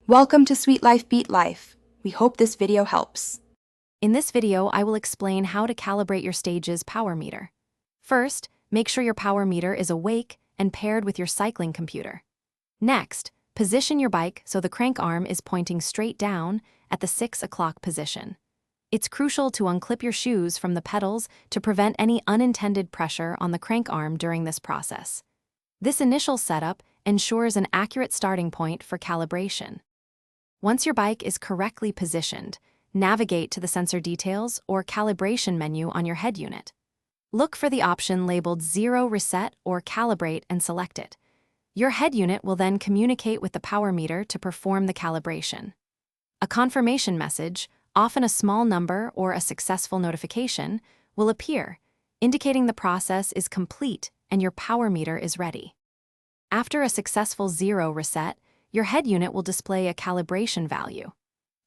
Welcome to Sweet Life Beat Life. We hope this video helps. In this video, I will explain how to calibrate your stage's power meter. First, make sure your power meter is awake and paired with your cycling computer. Next, position your bike so the crank arm is pointing straight down at the 6 o'clock position. It's crucial to unclip your shoes from the pedals to prevent any unintended pressure on the crank arm during this process. This initial setup ensures an accurate starting point for calibration. Once your bike is correctly positioned, navigate to the sensor details or calibration menu on your head unit. Look for the option labeled Zero Reset or Calibrate and select it. Your head unit will then communicate with the power meter to perform the calibration. A confirmation message, often a small number or a successful notification, will appear, indicating the process is complete and your power meter is ready. After a successful zero reset, your head unit will display a calibration value.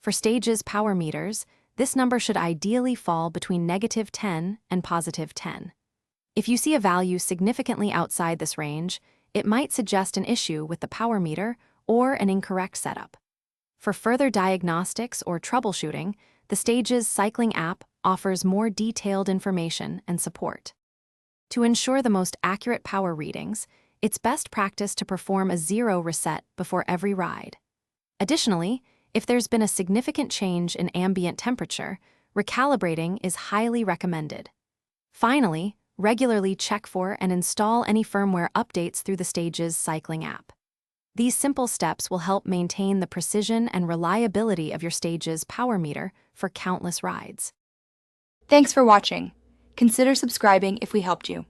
For stage's power meters, this number should ideally fall between -10 and +10. If you see a value significantly outside this range, it might suggest an issue with the power meter or an incorrect setup. For further diagnostics or troubleshooting, the stage's cycling app offers more detailed information and support. To ensure the most accurate power readings, it's best practice to perform a zero reset before every ride. Additionally, if there's been a significant change in ambient temperature, recalibrating is highly recommended. Finally, regularly check for and install any firmware updates through the stage's cycling app. These simple steps will help maintain the precision and reliability of your stage's power meter for countless rides. Thanks for watching. Consider subscribing if we helped you.